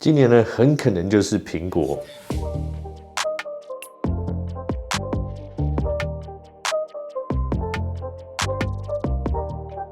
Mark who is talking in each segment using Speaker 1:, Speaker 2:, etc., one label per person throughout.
Speaker 1: 今年呢，很可能就是苹果。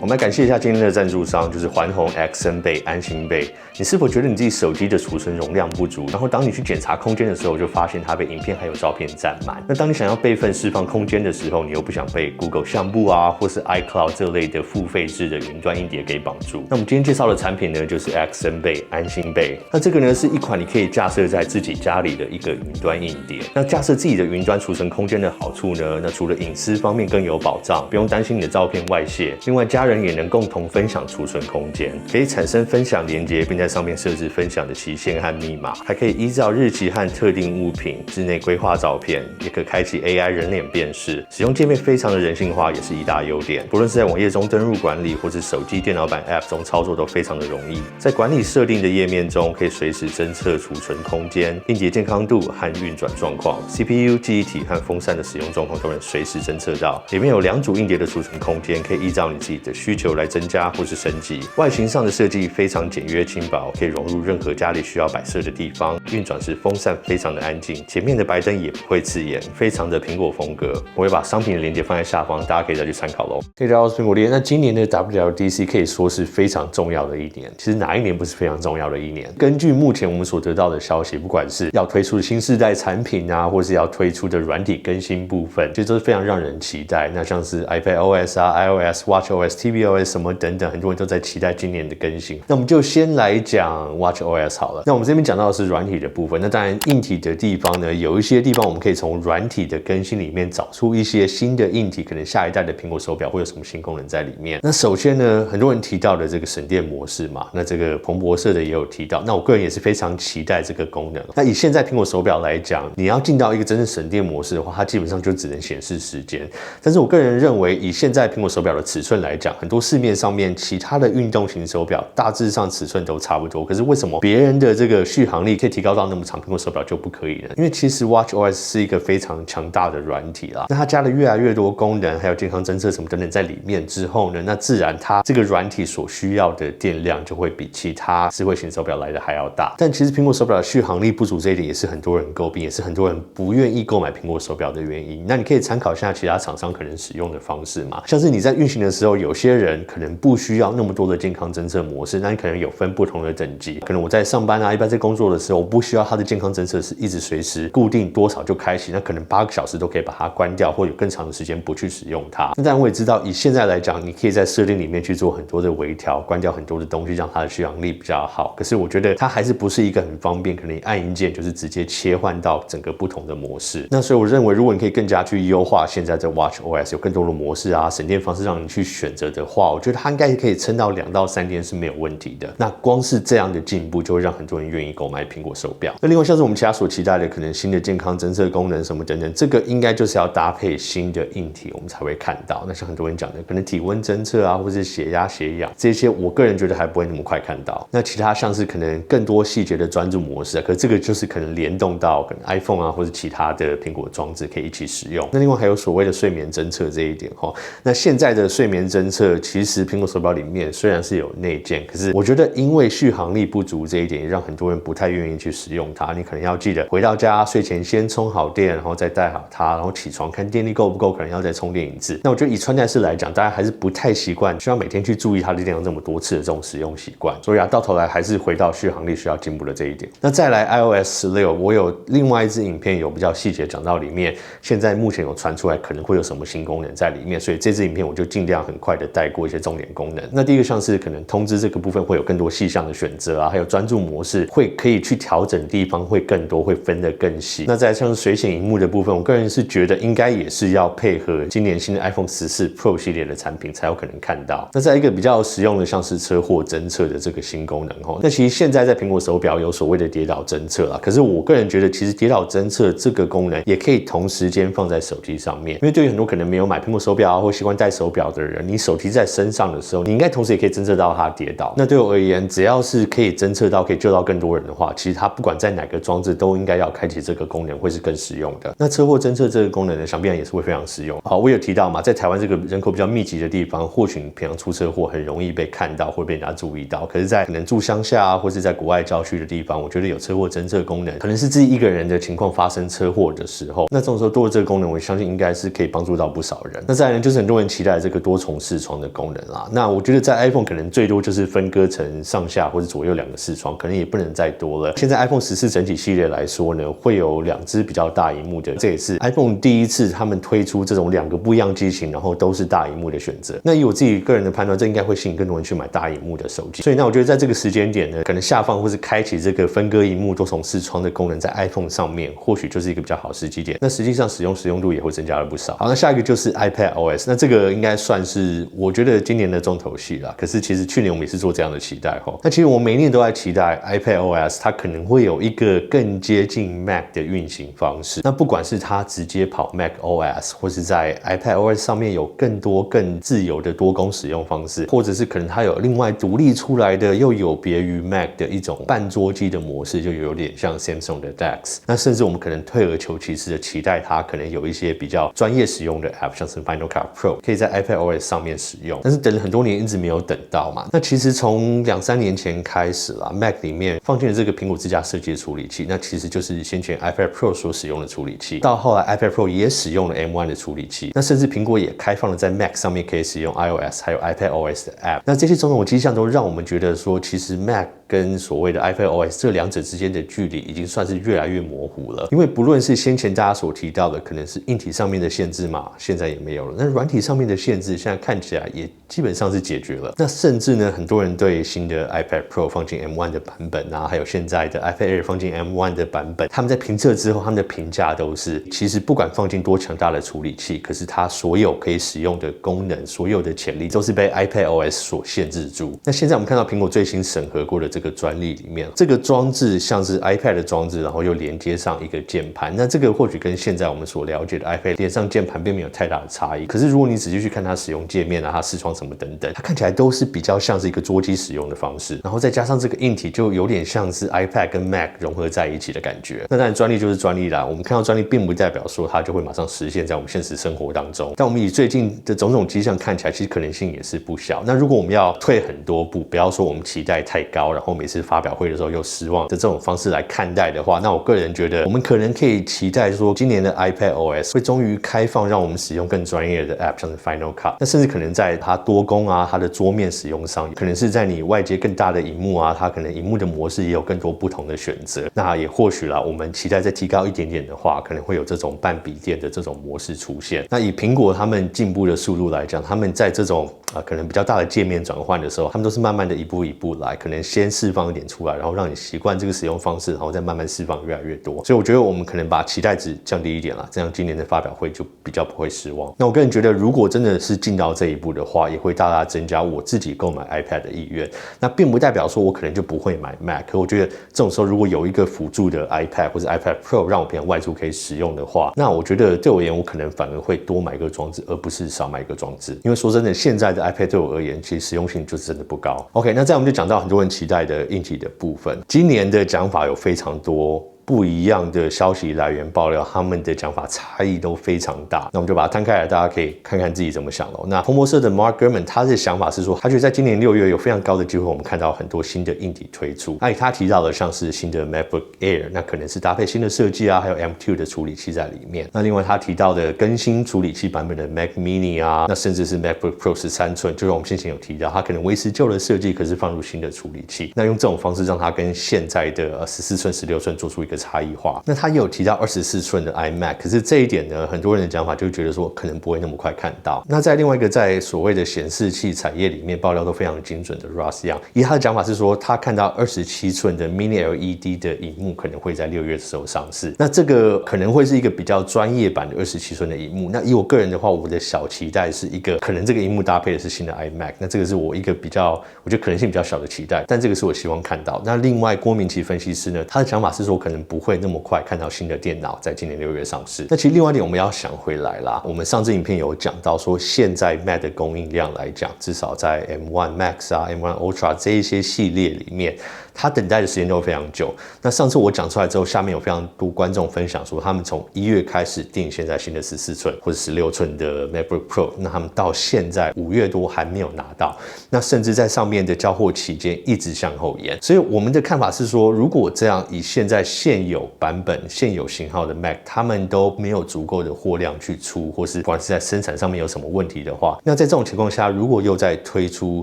Speaker 1: 我们来感谢一下今天的赞助商，就是环宏 XN 倍安心倍。你是否觉得你自己手机的储存容量不足？然后当你去检查空间的时候，就发现它被影片还有照片占满。那当你想要备份释放空间的时候，你又不想被 Google 相簿啊，或是 iCloud 这类的付费制的云端硬碟给绑住。那我们今天介绍的产品呢，就是 XN 倍安心倍。那这个呢，是一款你可以架设在自己家里的一个云端硬碟。那架设自己的云端储存空间的好处呢，那除了隐私方面更有保障，不用担心你的照片外泄。另外，家人也能共同分享储存空间，可以产生分享连结，并在上面设置分享的期限和密码，还可以依照日期和特定物品之内规划照片，也可开启 AI 人脸辨识，使用界面非常的人性化，也是一大优点。不论是在网页中登入管理，或是手机、电脑版 App 中操作都非常的容易。在管理设定的页面中，可以随时侦测储存空间、硬碟健康度和运转状况 ，CPU、记忆体和风扇的使用状况都能随时侦测到。里面有2组硬碟的储存空间，可以依照你自己的需求来增加或是升级。外形上的设计非常简约轻薄，可以融入任何家里需要摆设的地方。运转时风扇非常的安静，前面的白灯也不会刺眼，非常的苹果风格。我会把商品的链接放在下方，大家可以再去参考咯。大家好，我是苹果爹。那今年的 WWDC 可以说是非常重要的一年。其实哪一年不是非常重要的一年？根据目前我们所得到的消息，不管是要推出的新世代产品啊，或是要推出的软体更新部分，其实都是非常让人期待。那像是 iPadOS 啊、iOS、watchOS、tvOS 什么等等，很多人都在期待今年的更新。那我们就先来讲 watchOS 好了。那我们这边讲到的是软体的部分，那当然硬体的地方呢，有一些地方我们可以从软体的更新里面找出一些新的硬体，可能下一代的苹果手表会有什么新功能在里面。那首先呢，很多人提到的这个省电模式嘛，那这个彭博社的也有提到，那我个人也是非常期待这个功能。那以现在苹果手表来讲，你要进到一个真正省电模式的话，它基本上就只能显示时间。但是我个人认为，以现在苹果手表的尺寸来讲，很多市面上面其他的运动型手表大致上尺寸都差不多，可是为什么别人的这个续航力可以提高到那么长，苹果手表就不可以呢？因为其实 watchOS 是一个非常强大的软体啦，那它加了越来越多功能，还有健康侦测什么等等在里面之后呢，那自然它这个软体所需要的电量就会比其他智慧型手表来的还要大。但其实苹果手表的续航力不足这一点也是很多人诟病，也是很多人不愿意购买苹果手表的原因。那你可以参考一下其他厂商可能使用的方式嘛，像是你在运行的时候，有些人可能不需要那么多的健康侦测模式，那你可能有分不同的等级。可能我在上班啊，一般在工作的时候，我不需要它的健康侦测是一直随时固定多少就开启，那可能8个小时都可以把它关掉，或有更长的时间不去使用它。那当然我也知道，以现在来讲，你可以在设定里面去做很多的微调，关掉很多的东西，让它的续航力比较好。可是我觉得它还是不是一个很方便，可能你按一键就是直接切换到整个不同的模式。那所以我认为，如果你可以更加去优化现在的 watchOS 有更多的模式啊，省电方式让你去选择的话，我觉得它应该可以撑到2到3天是没有问题的。那光是这样的进步，就会让很多人愿意购买苹果手表。那另外像是我们其他所期待的，可能新的健康侦测功能什么等等，这个应该就是要搭配新的硬体，我们才会看到。那像很多人讲的，可能体温侦测啊，或是血压、血氧这些，我个人觉得还不会那么快看到。那其他像是可能更多细节的专注模式啊，可是这个就是可能联动到可能 iPhone 啊，或是其他的苹果装置可以一起使用。那另外还有所谓的睡眠侦测这一点齁，那现在的睡眠侦测其实苹果手表里面虽然是有内建，可是我觉得因为续航力不足这一点，也让很多人不太愿意去使用它。你可能要记得回到家睡前先充好电，然后再带好它，然后起床看电力够不够，可能要再充电一次。那我觉得以穿戴式来讲，大家还是不太习惯需要每天去注意它的电量这么多次的这种使用习惯，所以到头来还是回到续航力需要进步的这一点。那再来 iOS 16，我有另外一支影片有比较细节讲到里面，现在目前有传出来可能会有什么新功能在里面，所以这支影片我就尽量很快的带过一些重点功能。那第一个像是可能通知这个部分会有更多细项的选择啊，还有专注模式会可以去调整的地方会更多，会分得更细。那再来像是水显萤幕的部分，我个人是觉得应该也是要配合今年新的 iPhone 14 Pro 系列的产品才有可能看到。那再一个比较实用的像是车祸侦测的这个新功能齁，那其实现在在苹果手表有所谓的跌倒侦测啦，可是我个人觉得其实跌倒侦测这个功能也可以同时间放在手机上面，因为对于很多可能没有买苹果手表啊或习惯戴手表的人，你手机在身上的时候，你应该同时也可以侦测到它跌倒。那对我而言，只要要是可以侦测到可以救到更多人的话，其实它不管在哪个装置都应该要开启这个功能，会是更实用的。那车祸侦测这个功能呢，想必然也是会非常实用。好，我有提到嘛，在台湾这个人口比较密集的地方，或许你平常出车祸很容易被看到，会被人家注意到。可是，在可能住乡下啊，或是在国外郊区的地方，我觉得有车祸侦测功能，可能是自己一个人的情况发生车祸的时候，那这种时候多了这个功能，我相信应该是可以帮助到不少人。那再来呢，就是很多人期待这个多重视窗的功能啦。那我觉得在 iPhone 可能最多就是分割成上下或者左右2个视窗，可能也不能再多了。现在 iPhone 14整体系列来说呢，会有2只比较大萤幕的，这也是 iPhone 第一次他们推出这种2个不一样机型，然后都是大萤幕的选择。那以我自己个人的判断，这应该会吸引更多人去买大萤幕的手机。所以那我觉得在这个时间点呢，可能下放或是开启这个分割萤幕多重视窗的功能在 iPhone 上面，或许就是一个比较好的时机点。那实际上使用度也会增加了不少。好，那下一个就是 iPadOS， 那这个应该算是我觉得今年的重头戏啦。可是其实去年我们也是做这样的期待吼。那其实我每一年都在期待 iPadOS 它可能会有一个更接近 Mac 的运行方式。那不管是它直接跑 macOS， 或是在 iPadOS 上面有更多更自由的多工使用方式，或者是可能它有另外独立出来的又有别于 Mac 的一种半桌机的模式，就有点像 Samsung 的 DeX。那甚至我们可能退而求其次的期待它可能有一些比较专业使用的 App， 像是 Final Cut Pro 可以在 iPadOS 上面使用。但是等了很多年一直没有等到嘛。那其实从2-3年前开始啦 ，Mac 里面放进了这个苹果自家设计的处理器，那其实就是先前 iPad Pro 所使用的处理器，到后来 iPad Pro 也使用了 M1 的处理器，那甚至苹果也开放了在 Mac 上面可以使用 iOS 还有 iPadOS 的 App。那这些种种迹象都让我们觉得说，其实 Mac 跟所谓的 iPadOS 这2者之间的距离已经算是越来越模糊了。因为不论是先前大家所提到的，可能是硬体上面的限制嘛，现在也没有了。那软体上面的限制，现在看起来也基本上是解决了。那甚至呢，很多人对新的 iPad Pro 放进 M1 的版本啊，还有现在的 iPad Air 放进 M1 的版本，他们在评测之后，他们的评价都是，其实不管放进多强大的处理器，可是它所有可以使用的功能，所有的潜力都是被 iPadOS 所限制住。那现在我们看到苹果最新审核过的这个专利里面，这个装置像是 iPad 的装置，然后又连接上一个键盘。那这个或许跟现在我们所了解的 iPad 连上键盘并没有太大的差异。可是如果你仔细去看它使用界面啊，它视窗什么等等，它看起来都是比较像是一个桌机使用的方式。然后再加上这个硬体，就有点像是 iPad 跟 Mac 融合在一起的感觉。那当然专利就是专利啦，我们看到专利并不代表说它就会马上实现在我们现实生活当中。但我们以最近的种种迹象看起来，其实可能性也是不小。那如果我们要退很多步，不要说我们期待太高，然后每次发表会的时候又失望的这种方式来看待的话，那我个人觉得我们可能可以期待说，今年的 iPadOS 会终于开放，让我们使用更专业的 App， 像是 Final Cut。那甚至可能在它多工啊，它的桌面使用上，可能是在你外接更大的萤幕啊，它可能萤幕的模式也有更多不同的选择。那也或许啦，我们期待再提高一点点的话，可能会有这种半笔电的这种模式出现。那以苹果他们进步的速度来讲，他们在这种可能比较大的界面转换的时候，他们都是慢慢的一步一步来，可能先释放一点出来，然后让你习惯这个使用方式，然后再慢慢释放越来越多。所以我觉得我们可能把期待值降低一点啦，这样今年的发表会就比较不会失望。那我个人觉得，如果真的是进到这一步的话，也会大大增加我自己购买 iPad 的意愿。那并不代表说我可能就不会买 Mac， 可我觉得这种时候如果有一个辅助的 iPad 或者 iPad Pro 让我平常外出可以使用的话，那我觉得对我而言，我可能反而会多买一个装置，而不是少买一个装置。因为说真的，现在的 iPad 对我而言，其实实用性就是真的不高。OK， 那再我们就讲到很多人期待的硬体的部分。今年的讲法有非常多不一样的消息来源爆料，他们的讲法差异都非常大。那我们就把它摊开来，大家可以看看自己怎么想咯。那彭博社的 Mark Gurman 他的想法是说，他觉得在今年6月有非常高的机会，我们看到很多新的硬体推出。那他提到的像是新的 MacBook Air， 那可能是搭配新的设计啊，还有 M2 的处理器在里面。那另外他提到的更新处理器版本的 Mac Mini 啊，那甚至是 MacBook Pro 13寸，就是我们先前有提到，它可能维持旧的设计，可是放入新的处理器。那用这种方式让它跟现在的14寸、16寸做出一个差异化。那他也有提到24寸的 iMac， 可是这一点呢，很多人的讲法就觉得说可能不会那么快看到。那在另外一个在所谓的显示器产业里面爆料都非常精准的 Ross Young， 以他的讲法是说，他看到27寸的 Mini LED 的萤幕可能会在6月的时候上市。那这个可能会是一个比较专业版的27寸的萤幕。那以我个人的话，我的小期待是一个可能这个萤幕搭配的是新的 iMac， 那这个是我一个比较我觉得可能性比较小的期待，但这个是我希望看到。那另外郭明奇分析师呢，他的讲法是说可能不会那么快看到新的电脑在今年6月上市。那其实另外一点我们要想回来啦，我们上支影片有讲到说，现在 Mac 的供应量来讲，至少在 M1 Max 啊、M1 Ultra 这一些系列里面，它等待的时间都会非常久。那上次我讲出来之后，下面有非常多观众分享说，他们从1月开始订现在新的14寸或者16寸的 MacBook Pro， 那他们到现在5月多还没有拿到，那甚至在上面的交货期间一直向后延。所以我们的看法是说，如果这样以现在现有版本、现有型号的 Mac， 他们都没有足够的货量去出，或是不管是在生产上面有什么问题的话，那在这种情况下，如果又再推出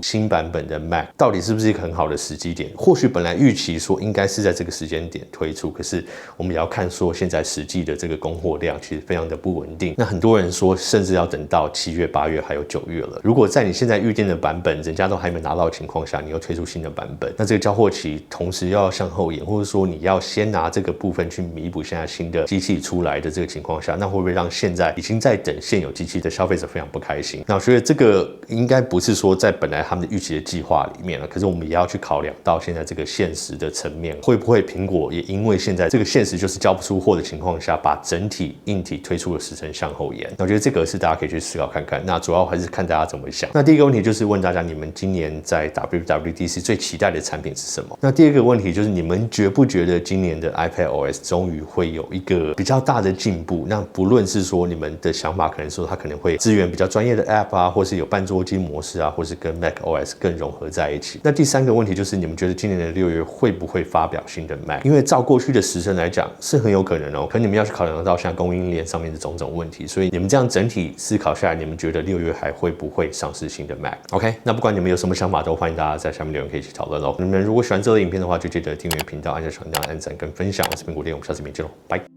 Speaker 1: 新版本的 Mac， 到底是不是一个很好的时机点？或许本来预期说应该是在这个时间点推出，可是我们也要看说现在实际的这个供货量其实非常的不稳定。那很多人说，甚至要等到7月、8月还有9月了。如果在你现在预定的版本，人家都还没拿到的情况下，你又推出新的版本，那这个交货期同时要向后延，或者说你要先拿这个部分去弥补现在新的机器出来的这个情况下，那会不会让现在已经在等现有机器的消费者非常不开心？那我觉得这个应该不是说在本来他们的预期的计划里面了，可是我们也要去考量到现在这个现实的层面，会不会苹果也因为现在这个现实就是交不出货的情况下，把整体硬体推出的时程向后延？那我觉得这个是大家可以去思考看看。那主要还是看大家怎么想。那第一个问题就是问大家，你们今年在 WWDC 最期待的产品是什么？那第二个问题就是你们觉不觉得今年的 iPadOS 终于会有一个比较大的进步？那不论是说你们的想法，可能说它可能会支援比较专业的 App 啊，或是有半桌机模式啊，或是跟 macOS 更融合在一起。那第三个问题就是你们觉得今年的6月会不会发表新的 Mac？ 因为照过去的时程来讲是很有可能哦，可能你们要去考量到像供应链上面的种种问题，所以你们这样整体思考下来，你们觉得6月还会不会上市新的 Mac？OK， 那不管你们有什么想法，都欢迎大家在下面留言可以一起讨论咯。你们如果喜欢这个影片的话，就记得订阅频道、按下小铃铛、按赞跟分享。我是苹果爹，我们下次影片见喽，拜。